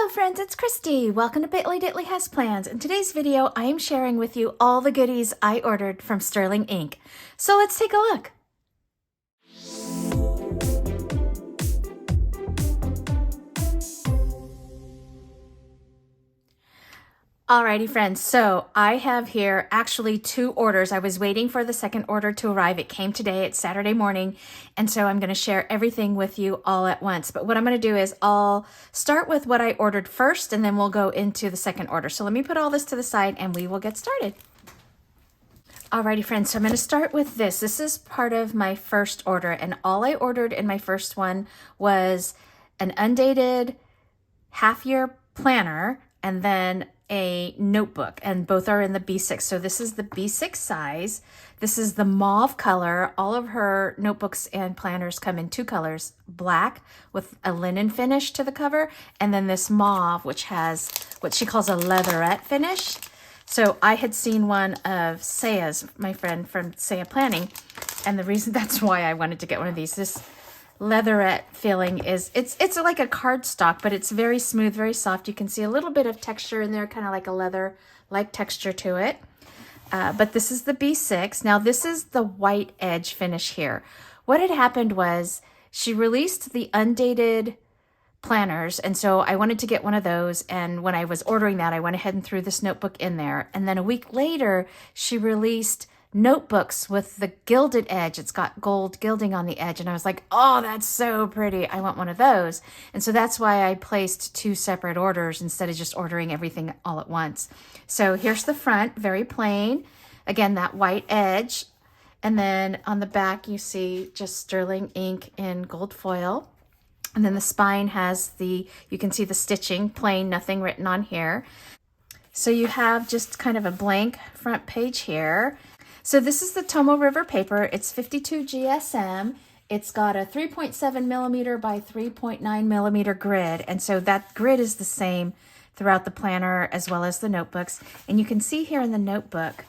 Hello friends, it's Christy. Welcome to Bitly Ditley Has Plans. In today's video, I am sharing with you all the goodies I ordered from Sterling Ink. So let's take a look. Alrighty friends, so I have here actually two orders. I was waiting for the second order to arrive. It came today, it's Saturday morning, and so I'm going to share everything with you all at once. But what I'm going to do is I'll start with what I ordered first, and then we'll go into the second order. So let me put all this to the side and we will get started. Alrighty friends, so I'm going to start with this. This is part of my first order, and all I ordered in my first one was an undated half-year planner and then a notebook, and both are in the B6. So this is the B6 size. This is the mauve color. All of her notebooks and planners come in two colors, black with a linen finish to the cover, and then this mauve, which has what she calls a leatherette finish. So I had seen one of Saya's, my friend from Saya Planning, and the reason that's why I wanted to get one of these, this leatherette feeling is, it's like a cardstock, but it's very smooth, very soft. You can see a little bit of texture in there, kind of like a leather-like texture to it. But this is the B6. Now this is the white edge finish here. What had happened was she released the undated planners, and so I wanted to get one of those, and when I was ordering that, I went ahead and threw this notebook in there. And then a week later, she released notebooks with the gilded edge. It's got gold gilding on the edge, and I was like, oh, that's so pretty. I want one of those. And so that's why I placed two separate orders instead of just ordering everything all at once. So here's the front, very plain. Again, that white edge. And then on the back, you see just Sterling Ink in gold foil. And then the spine has you can see the stitching, plain, nothing written on here. So you have just kind of a blank front page here. So this is the Tomoe River paper. It's 52 GSM. It's got a 3.7 millimeter by 3.9 millimeter grid. And so that grid is the same throughout the planner as well as the notebooks. And you can see here in the notebook,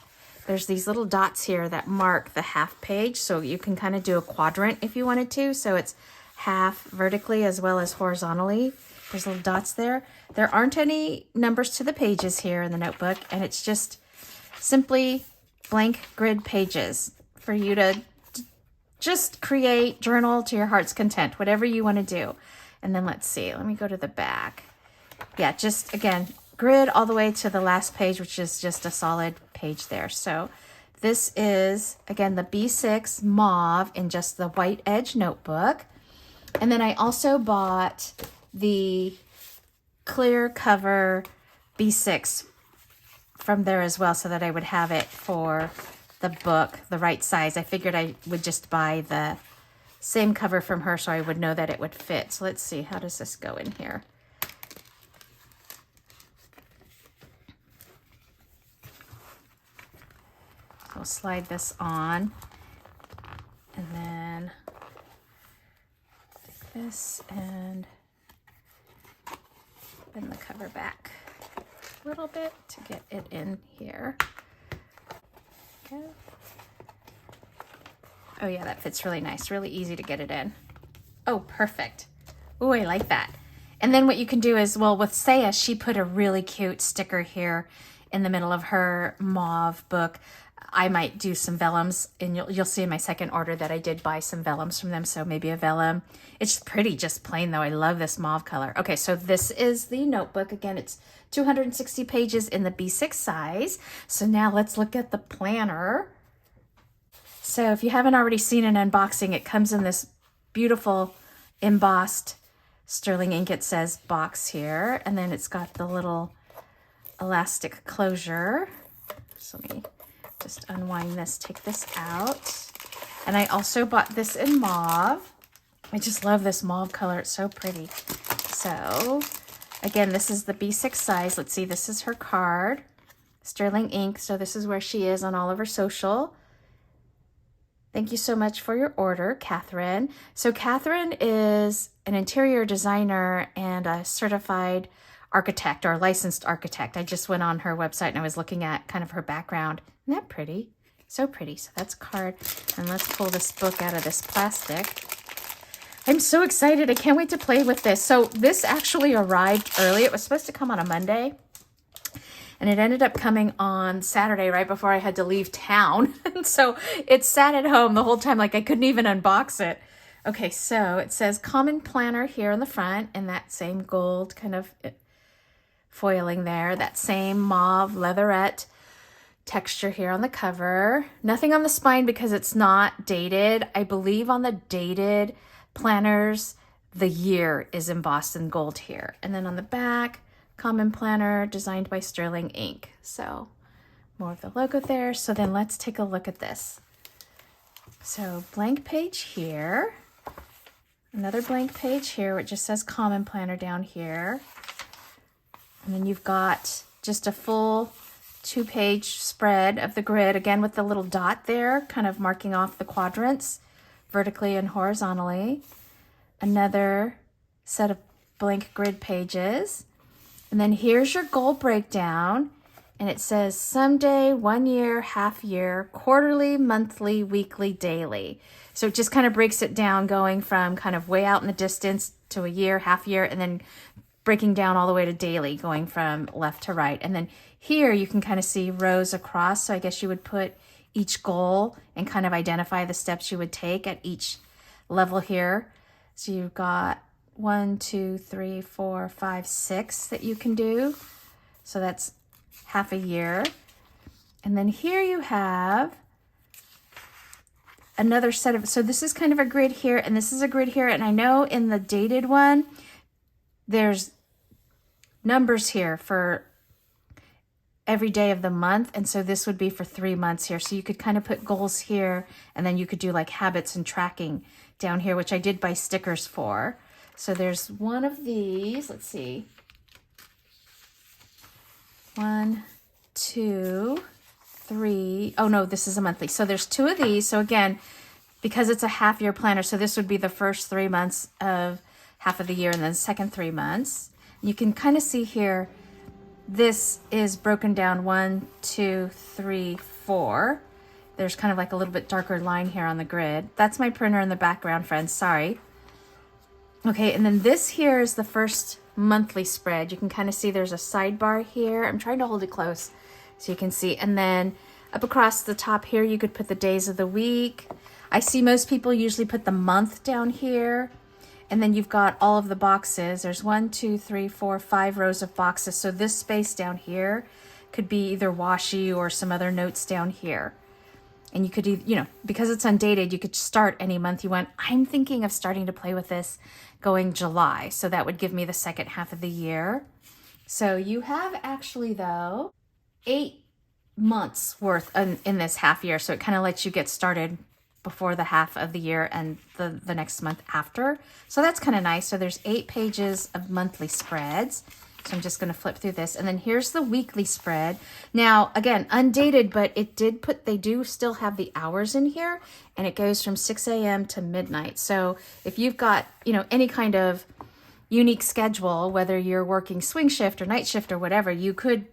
there's these little dots here that mark the half page. So you can kind of do a quadrant if you wanted to. So it's half vertically as well as horizontally. There's little dots there. There aren't any numbers to the pages here in the notebook, and it's just simply blank grid pages for you to just create, journal to your heart's content, whatever you want to do. And then let's see, let me go to the back. Yeah, just again, grid all the way to the last page, which is just a solid page there. So this is, again, the B6 mauve in just the white edge notebook. And then I also bought the clear cover B6 from there as well, so that I would have it for the book, the right size. I figured I would just buy the same cover from her so I would know that it would fit. So let's see, how does this go in here? I'll slide this on, and then take this and bend the cover back a little bit to get it in here. Okay. Oh yeah, that fits really nice, really easy to get it in. Oh, perfect. Oh, I like that. And then what you can do is, well, with Saya, she put a really cute sticker here in the middle of her mauve book. I might do some vellums, and you'll see in my second order that I did buy some vellums from them, so maybe a vellum. It's pretty, just plain though. I love this mauve color. Okay, so this is the notebook. Again, it's 260 pages in the B6 size. So now let's look at the planner. So if you haven't already seen an unboxing, it comes in this beautiful embossed Sterling Ink, it says, box here, and then it's got the little elastic closure. So let me just unwind this, take this out. And I also bought this in mauve. I just love this mauve color, it's so pretty. So again, this is the B6 size. Let's see, this is her card, Sterling Ink. So this is where she is on all of her social. Thank you so much for your order, Catherine. So Catherine is an interior designer and a certified architect or licensed architect. I just went on her website and I was looking at kind of her background. Isn't that pretty? So pretty. So that's a card. And let's pull this book out of this plastic. I'm so excited. I can't wait to play with this. So this actually arrived early. It was supposed to come on a Monday, and it ended up coming on Saturday right before I had to leave town. And so it sat at home the whole time, like I couldn't even unbox it. Okay, so it says Common Planner here on the front, and that same gold kind of foiling there, that same mauve leatherette texture here on the cover. Nothing on the spine because it's not dated. I believe on the dated planners, the year is embossed in gold here. And then on the back, Common Planner, designed by Sterling Ink. So more of the logo there. So then let's take a look at this. So blank page here. Another blank page here where it just says Common Planner down here. And then you've got just a full 2-page spread of the grid, again with the little dot there, kind of marking off the quadrants vertically and horizontally. Another set of blank grid pages. And then here's your goal breakdown. And it says someday, 1 year, half year, quarterly, monthly, weekly, daily. So it just kind of breaks it down, going from kind of way out in the distance to a year, half year, and then breaking down all the way to daily, going from left to right. And then here you can kind of see rows across. So I guess you would put each goal and kind of identify the steps you would take at each level here. So you've got 1, 2, 3, 4, 5, 6 that you can do. So that's half a year. And then here you have another set of, so this is kind of a grid here, and this is a grid here. And I know in the dated one, there's numbers here for every day of the month. And so this would be for 3 months here. So you could kind of put goals here, and then you could do like habits and tracking down here, which I did buy stickers for. So there's one of these, let's see. 1, 2, 3. Oh no, this is a monthly. So there's 2 of these. So again, because it's a half year planner, so this would be the first 3 months of half of the year, and then the second 3 months. You can kind of see here, this is broken down 1, 2, 3, 4. There's kind of like a little bit darker line here on the grid. That's my printer in the background, friends, sorry. Okay, and then this here is the first monthly spread. You can kind of see there's a sidebar here. I'm trying to hold it close so you can see. And then up across the top here, you could put the days of the week. I see most people usually put the month down here. And then you've got all of the boxes. There's 1, 2, 3, 4, 5 rows of boxes. So this space down here could be either washi or some other notes down here. And you could, you know, because it's undated, you could start any month you want. I'm thinking of starting to play with this going July. So that would give me the second half of the year. So you have actually, though, 8 months worth in this half year. So it kind of lets you get started before the half of the year and the next month after. So that's kind of nice. So there's 8 pages of monthly spreads. So I'm just going to flip through this. And then here's the weekly spread. Now, again, undated, but they do still have the hours in here, and it goes from 6 a.m. to midnight. So if you've got, you know, any kind of unique schedule, whether you're working swing shift or night shift or whatever, you could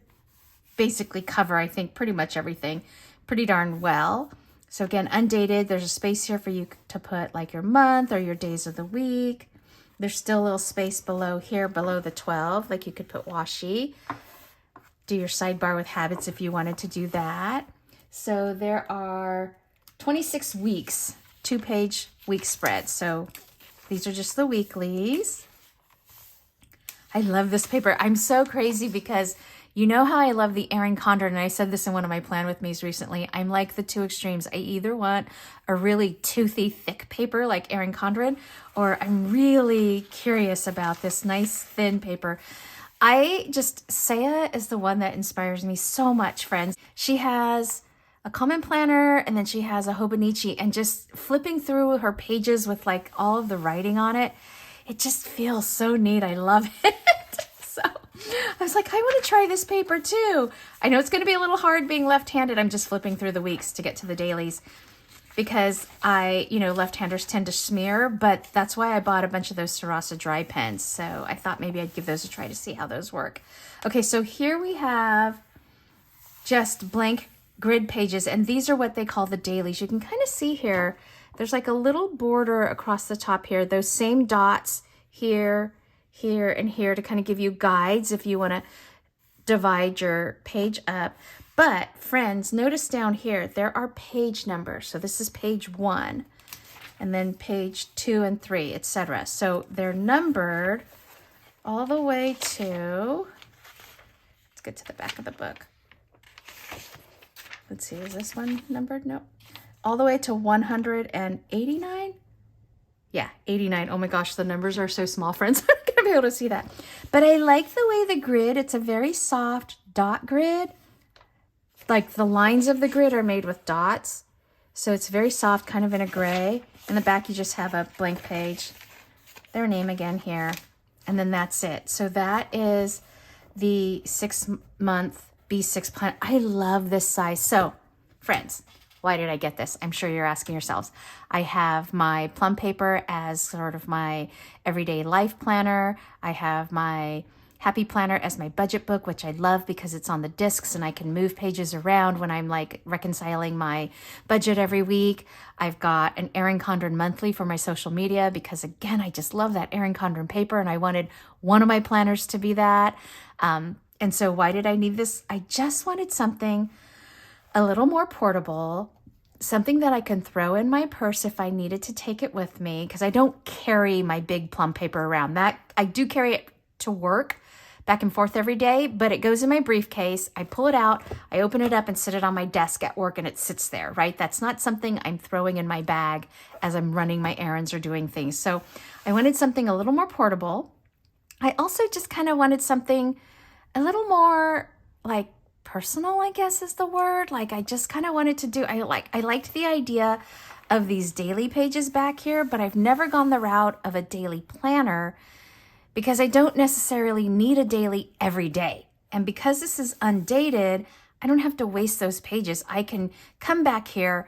basically cover, I think, pretty much everything pretty darn well. So again, undated, there's a space here for you to put like your month or your days of the week. There's still a little space below here, below the 12, like you could put washi. Do your sidebar with habits if you wanted to do that. So there are 26 weeks, 2-page week spreads. So these are just the weeklies. I love this paper. I'm so crazy because you know how I love the Erin Condren, and I said this in one of my Plan With Me's recently. I'm like the two extremes. I either want a really toothy, thick paper like Erin Condren, or I'm really curious about this nice, thin paper. Saya is the one that inspires me so much, friends. She has a Common Planner, and then she has a Hobonichi, and just flipping through her pages with like all of the writing on it, it just feels so neat. I love it. So I was like, I want to try this paper too. I know it's going to be a little hard being left-handed. I'm just flipping through the weeks to get to the dailies because left-handers tend to smear, but that's why I bought a bunch of those Sarasa dry pens. So I thought maybe I'd give those a try to see how those work. Okay, so here we have just blank grid pages, and these are what they call the dailies. You can kind of see here there's like a little border across the top here, those same dots here, here, and here to kind of give you guides if you want to divide your page up. But friends, notice down here, there are page numbers. So this is page 1, and then page 2 and 3, etc. So they're numbered all the way to, let's get to the back of the book. Let's see, is this one numbered? No. All the way to 189? Yeah, 89. Oh my gosh, the numbers are so small, friends. I'm not gonna be able to see that. But I like the way the grid, it's a very soft dot grid. Like the lines of the grid are made with dots. So it's very soft, kind of in a gray. In the back, you just have a blank page. Their name again here. And then that's it. So that is the 6-month B6 planner. I love this size. So friends, why did I get this? I'm sure you're asking yourselves. I have my plum paper as sort of my everyday life planner. I have my happy planner as my budget book, which I love because it's on the discs and I can move pages around when I'm like reconciling my budget every week. I've got an Erin Condren monthly for my social media because again, I just love that Erin Condren paper and I wanted one of my planners to be that. And so why did I need this? I just wanted something a little more portable, something that I can throw in my purse if I needed to take it with me, because I don't carry my big plum paper around. That I do carry it to work back and forth every day, but it goes in my briefcase. I pull it out, I open it up and sit it on my desk at work and it sits there, right? That's not something I'm throwing in my bag as I'm running my errands or doing things. So I wanted something a little more portable. I also just kind of wanted something a little more like personal, I guess is the word. Like I just kind of wanted to do, I liked the idea of these daily pages back here, but I've never gone the route of a daily planner because I don't necessarily need a daily every day. And because this is undated, I don't have to waste those pages. I can come back here,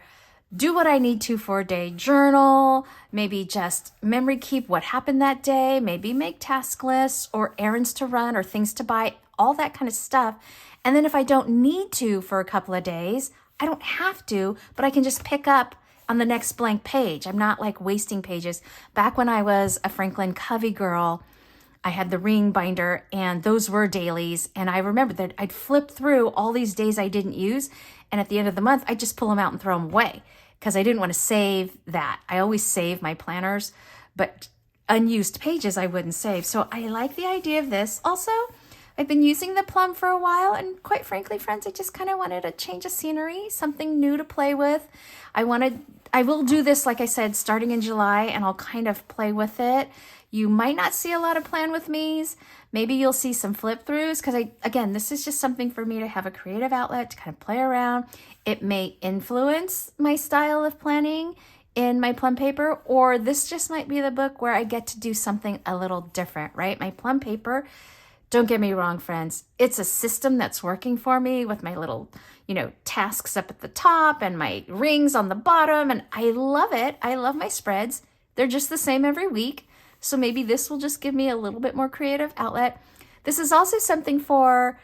do what I need to for a day, journal, maybe just memory keep what happened that day, maybe make task lists or errands to run or things to buy, all that kind of stuff. And then if I don't need to for a couple of days, I don't have to, but I can just pick up on the next blank page. I'm not like wasting pages. Back when I was a Franklin Covey girl, I had the ring binder and those were dailies. And I remember that I'd flip through all these days I didn't use. And at the end of the month, I'd just pull them out and throw them away because I didn't want to save that. I always save my planners, but unused pages I wouldn't save. So I like the idea of this. Also, I've been using the plum for a while, and quite frankly, friends, I just kind of wanted a change of scenery, something new to play with. I will do this, like I said, starting in July, and I'll kind of play with it. You might not see a lot of plan with me's. Maybe you'll see some flip throughs because again, this is just something for me to have a creative outlet to kind of play around. It may influence my style of planning in my plum paper, or this just might be the book where I get to do something a little different, right? My plum paper, don't get me wrong, friends, it's a system that's working for me with my little, tasks up at the top and my rings on the bottom, and I love it. I love my spreads. They're just the same every week. So maybe this will just give me a little bit more creative outlet. This is also something for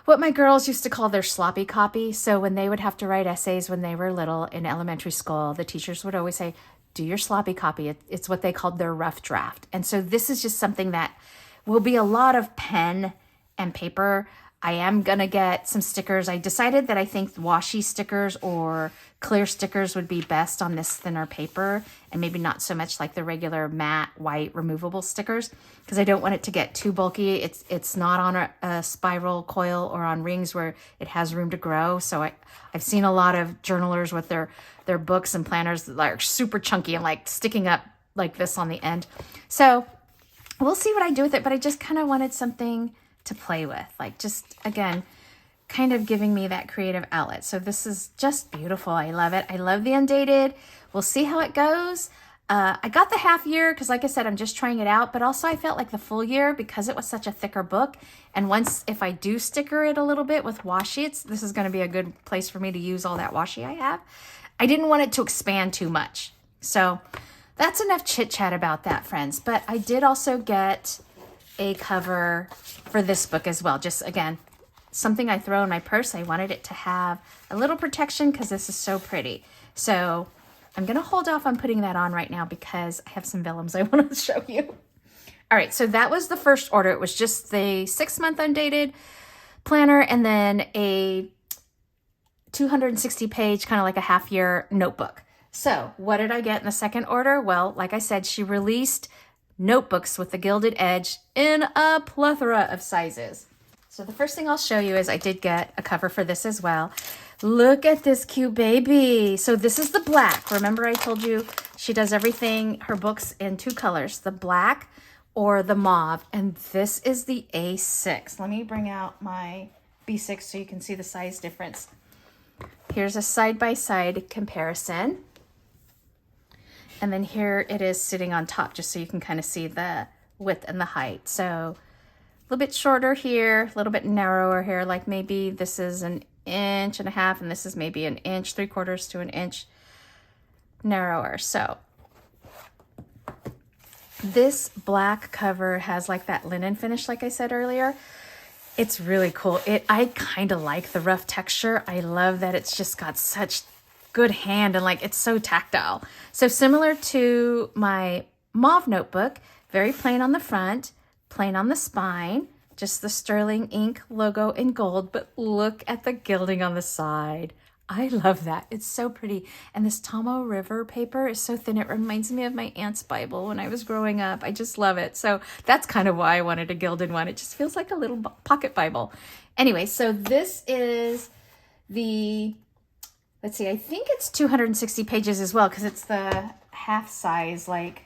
what my girls used to call their sloppy copy. So when they would have to write essays when they were little in elementary school, the teachers would always say, do your sloppy copy. It's what they called their rough draft. And so this is just something that will be a lot of pen and paper. I am going to get some stickers. I decided that I think washi stickers or clear stickers would be best on this thinner paper, and maybe not so much like the regular matte white removable stickers because I don't want it to get too bulky. It's not on a spiral coil or on rings where it has room to grow. So I've seen a lot of journalers with their books and planners that are super chunky and like sticking up like this on the end. So we'll see what I do with it, but I just kind of wanted something to play with, like just, again, kind of giving me that creative outlet. So this is just beautiful. I love it. I love the Undated. We'll see how it goes. I got the half year because, like I said, I'm just trying it out, but also I felt like the full year because it was such a thicker book. And once, if I do sticker it a little bit with washi, this is going to be a good place for me to use all that washi I have. I didn't want it to expand too much. So that's enough chit chat about that, friends. But I did also get a cover for this book as well. Just, again, something I throw in my purse. I wanted it to have a little protection because this is so pretty. So I'm going to hold off on putting that on right now because I have some vellums I want to show you. All right, so that was the first order. It was just the 6-month undated planner and then a 260 page, kind of like a half year notebook. So what did I get in the second order? Well, like I said, she released notebooks with the gilded edge in a plethora of sizes. So the first thing I'll show you is I did get a cover for this as well. Look at this cute baby. So this is the black. Remember I told you she does everything, her books in 2 colors, the black or the mauve. And this is the A6. Let me bring out my B6 so you can see the size difference. Here's a side-by-side comparison. And then here it is sitting on top just so you can kind of see the width and the height. So a little bit shorter here, a little bit narrower here, like maybe this is 1.5 inches and this is maybe 1 3/4 to 1 inch narrower. So this black cover has like that linen finish like I said earlier. It's really cool. I kind of like the rough texture. I love that it's just got such good hand and like it's so tactile. So similar to my mauve notebook, very plain on the front, plain on the spine, just the sterling ink logo in gold, but look at the gilding on the side. I love that. It's so pretty. And this Tomo River paper is so thin. It reminds me of my aunt's Bible when I was growing up. I just love it. So that's kind of why I wanted a gilded one. It just feels like a little pocket Bible. Anyway, so this is the, let's see, I think it's 260 pages as well because it's the half size, like,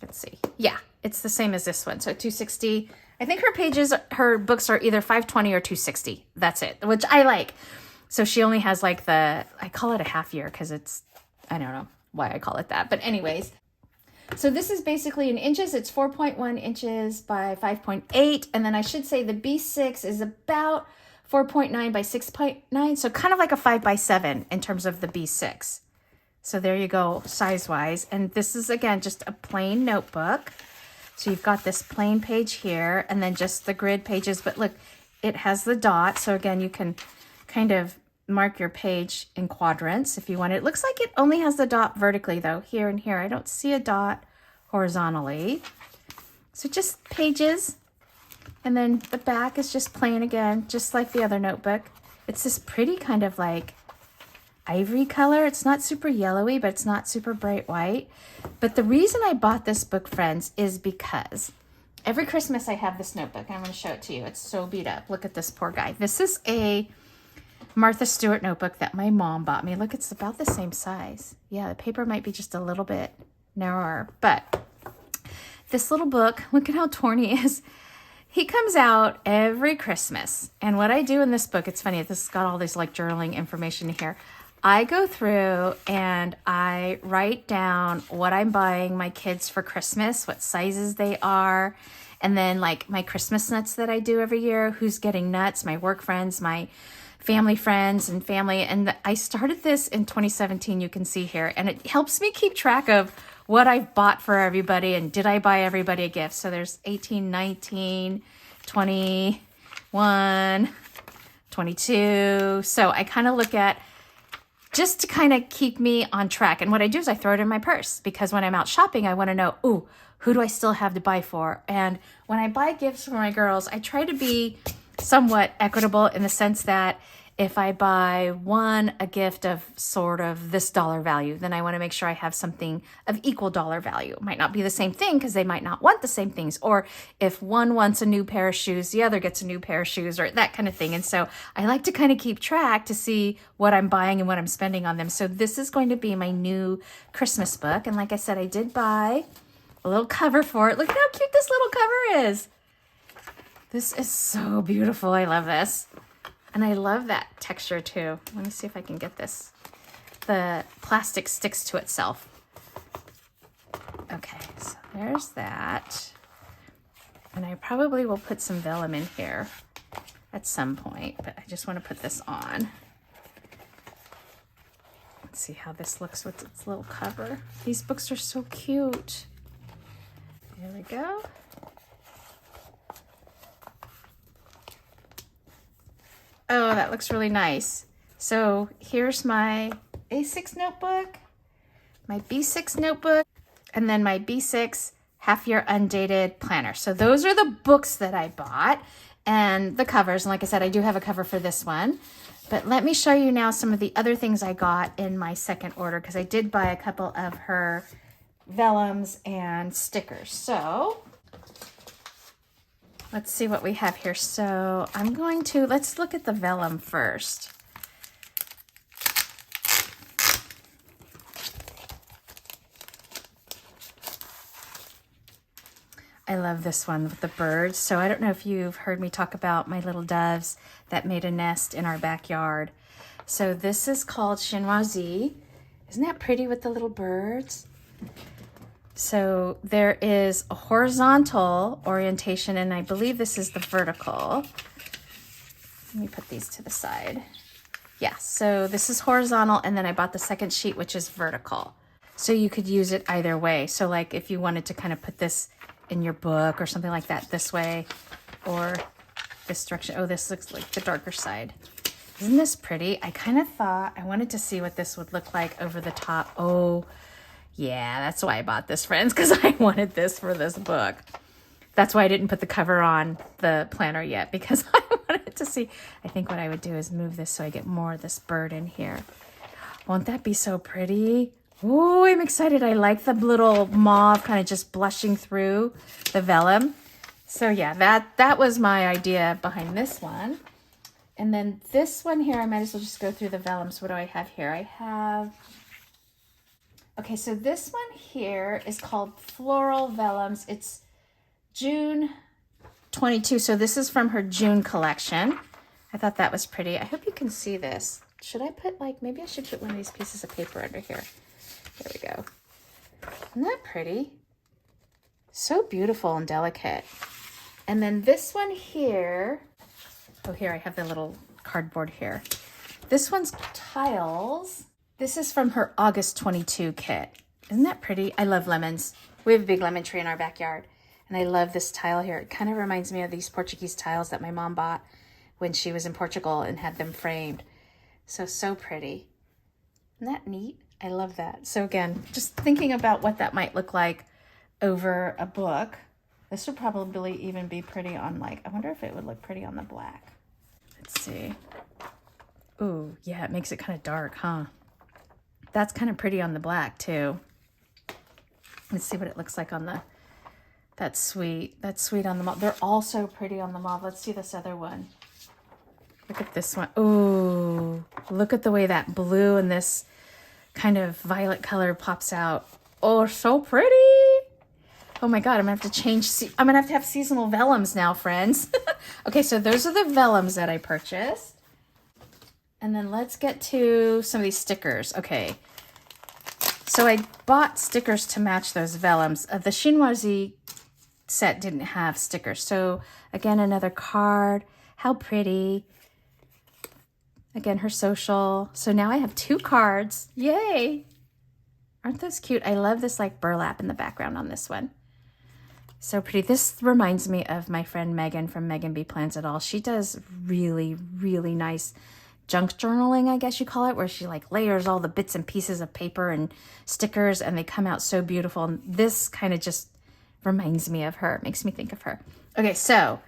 let's see. Yeah, it's the same as this one. So 260. I think her books are either 520 or 260. That's it, which I like. So she only has like I call it a half year because I don't know why I call it that. But anyways, so this is basically in inches. It's 4.1 inches by 5.8. And then I should say the B6 is about 4.9 by 6.9. So kind of like a 5x7 in terms of the B6. So there you go, size-wise. And this is, again, just a plain notebook. So you've got this plain page here and then just the grid pages. But look, it has the dot. So again, you can kind of mark your page in quadrants if you want. It looks like it only has the dot vertically though, here and here. I don't see a dot horizontally. So just pages, and then the back is just plain again, just like the other notebook. It's this pretty kind of like ivory color. It's not super yellowy, but it's not super bright white. But the reason I bought this book, friends, is because every Christmas I have this notebook, and I'm going to show it to you. It's so beat up. Look at this poor guy. This is a Martha Stewart notebook that my mom bought me. Look, it's about the same size. Yeah, the paper might be just a little bit narrower, but this little book, look at how torn he is. He comes out every Christmas. And what I do in this book, it's funny, this has got all this like journaling information here. I go through and I write down what I'm buying my kids for Christmas, what sizes they are, and then like my Christmas nuts that I do every year, who's getting nuts, my work friends, my family friends and family. And I started this in 2017, you can see here, and it helps me keep track of what I've bought for everybody and did I buy everybody a gift. So there's 18, 19, 21, 22. So I kind of look at just to kind of keep me on track. And what I do is I throw it in my purse because when I'm out shopping, I want to know, ooh, who do I still have to buy for? And when I buy gifts for my girls, I try to be somewhat equitable in the sense that if I buy one a gift of sort of this dollar value, then I want to make sure I have something of equal dollar value. It might not be the same thing because they might not want the same things. Or if one wants a new pair of shoes, the other gets a new pair of shoes, or that kind of thing. And so I like to kind of keep track to see what I'm buying and what I'm spending on them. So this is going to be my new Christmas book. And like I said, I did buy a little cover for it. Look at how cute this little cover is. This is so beautiful. I love this. And I love that texture too. Let me see if I can get this. The plastic sticks to itself. Okay, so there's that. And I probably will put some vellum in here at some point, but I just want to put this on. Let's see how this looks with its little cover. These books are so cute. There we go. Oh, that looks really nice. So here's my A6 notebook. my B6 notebook, and then my B6 half-year undated planner. So those are the books that I bought and the covers. And like I said, I do have a cover for this one. But let me show you now some of the other things I got in my second order, because I did buy a couple of her vellums and stickers. So let's see what we have here. So let's look at the vellum first. I love this one with the birds. So I don't know if you've heard me talk about my little doves that made a nest in our backyard. So this is called chinoiserie. Isn't that pretty with the little birds? So there is a horizontal orientation, and I believe this is the vertical. Let me put these to the side. Yeah, so this is horizontal, and then I bought the second sheet, which is vertical. So you could use it either way. So like if you wanted to kind of put this in your book or something like that this way, or this direction. Oh, this looks like the darker side. Isn't this pretty? I kind of thought I wanted to see what this would look like over the top. Oh, yeah, that's why I bought this, friends, because I wanted this for this book. That's why I didn't put the cover on the planner yet, because I wanted to see. I think what I would do is move this so I get more of this bird in here. Won't that be so pretty? Oh, I'm excited. I like the little mauve kind of just blushing through the vellum. So yeah, that was my idea behind this one. And then this one here, I might as well just go through the vellums. What do I have here? I have, okay, so this one here is called Floral Vellums. It's June 22. So this is from her June collection. I thought that was pretty. I hope you can see this. Should I put maybe I should put one of these pieces of paper under here. There we go. Isn't that pretty? So beautiful and delicate. And then this one here, oh, here I have the little cardboard here. This one's tiles. This is from her August 22 kit. Isn't that pretty? I love lemons. We have a big lemon tree in our backyard, and I love this tile here. It kind of reminds me of these Portuguese tiles that my mom bought when she was in Portugal and had them framed. So pretty. Isn't that neat? I love that. So again, just thinking about what that might look like over a book. This would probably even be pretty on I wonder if it would look pretty on the black. Let's see. Ooh, yeah, it makes it kind of dark, huh? That's kind of pretty on the black too. Let's see what it looks like on the, that's sweet on the mauve. They're all so pretty on the mauve. Let's see this other one. Look at this one. Ooh, look at the way that blue and this kind of violet color pops out. Oh, so pretty. Oh my God, I'm gonna have to change. I'm gonna have to have seasonal vellums now, friends. Okay, so those are the vellums that I purchased. And then let's get to some of these stickers. Okay, so I bought stickers to match those vellums. The chinoiserie set didn't have stickers. So again, another card. How pretty. Again, her social. So now I have 2 cards. Yay. Aren't those cute? I love this burlap in the background on this one. So pretty. This reminds me of my friend Megan from Megan B Plans It All. She does really, really nice junk journaling, I guess you call it, where she layers all the bits and pieces of paper and stickers, and they come out so beautiful. And this kind of just reminds me of her. It makes me think of her. Okay, so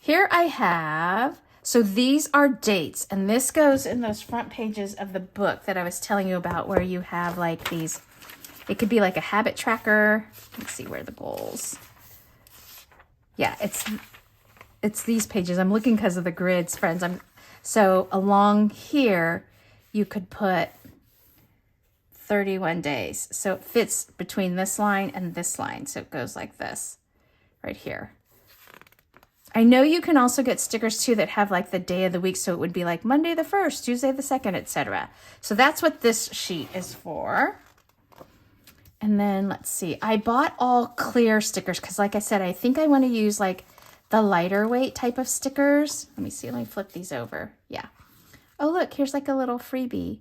here I have, so these are dates, and this goes in those front pages of the book that I was telling you about, where you have these, it could be a habit tracker. Let's see where the goals. Yeah, it's these pages. I'm looking because of the grids, friends. So along here, you could put 31 days. So it fits between this line and this line. So it goes like this right here. I know you can also get stickers too that have the day of the week. So it would be Monday the 1st, Tuesday the 2nd, etc. So that's what this sheet is for. And then let's see, I bought all clear stickers because like I said, I think I want to use the lighter weight type of stickers. Let me see, let me flip these over. Yeah. Oh, look, here's a little freebie.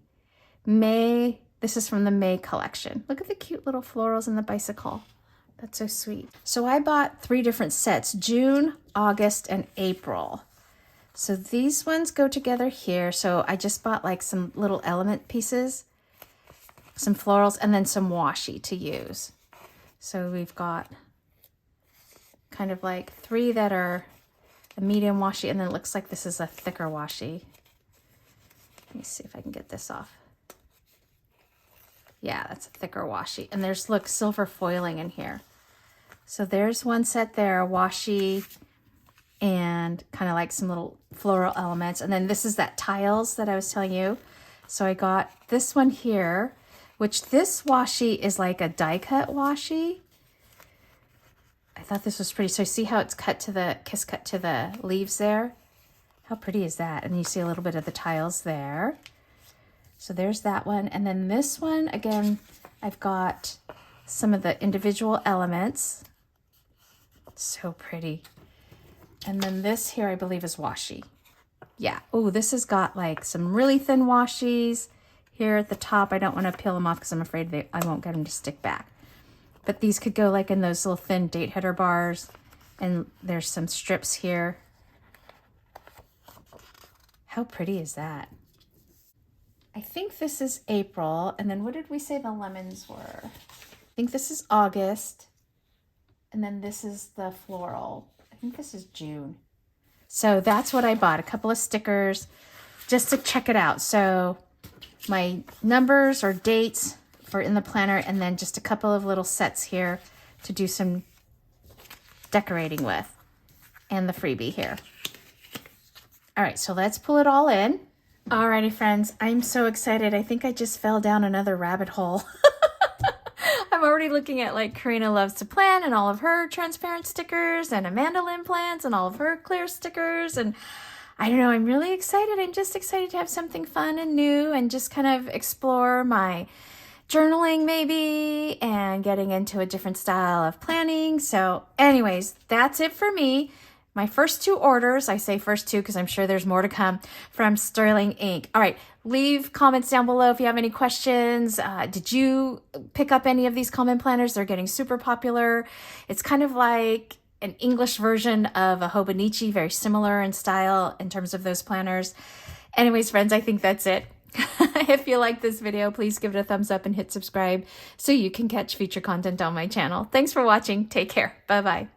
May, this is from the May collection. Look at the cute little florals and the bicycle. That's so sweet. So I bought 3 different sets, June, August, and April. So these ones go together here. So I just bought some little element pieces. some florals, and then some washi to use. So we've got kind of like 3 that are a medium washi, and then it looks like this is a thicker washi. Let me see if I can get this off. Yeah, that's a thicker washi. And there's, look, silver foiling in here. So there's one set there, washi, and kind of like some little floral elements. And then this is that tiles that I was telling you. So I got this one here, which this washi is like a die cut washi. I thought this was pretty. So see how it's cut to the, kiss cut to the leaves there? How pretty is that? And you see a little bit of the tiles there. So there's that one. And then this one, again, I've got some of the individual elements. So pretty. And then this here, I believe, is washi. Yeah. Oh, this has got like some really thin washies here at the top. I don't want to peel them off because I'm afraid I won't get them to stick back. But these could go like in those little thin date header bars. And there's some strips here. How pretty is that? I think this is April. And then what did we say the lemons were? I think this is August. And then this is the floral. I think this is June. So that's what I bought. A couple of stickers just to check it out. So my numbers or dates are in the planner, and then just a couple of little sets here to do some decorating with, and the freebie here. All right, so let's pull it all in. Alrighty, friends, I'm so excited. I think I just fell down another rabbit hole. I'm already looking at like Karina Loves to Plan and all of her transparent stickers, and Amanda Lynn Plans and all of her clear stickers. And I don't know, I'm really excited. I'm just excited to have something fun and new and just kind of explore my journaling maybe and getting into a different style of planning. So anyways, that's it for me. My first 2 orders, I say first 2 because I'm sure there's more to come, from Sterling Ink. All right, leave comments down below if you have any questions. Did you pick up any of these common planners? They're getting super popular. It's kind of like an English version of a Hobonichi, very similar in style in terms of those planners. Anyways, friends, I think that's it. If you like this video, please give it a thumbs up and hit subscribe so you can catch future content on my channel. Thanks for watching. Take care. Bye-bye.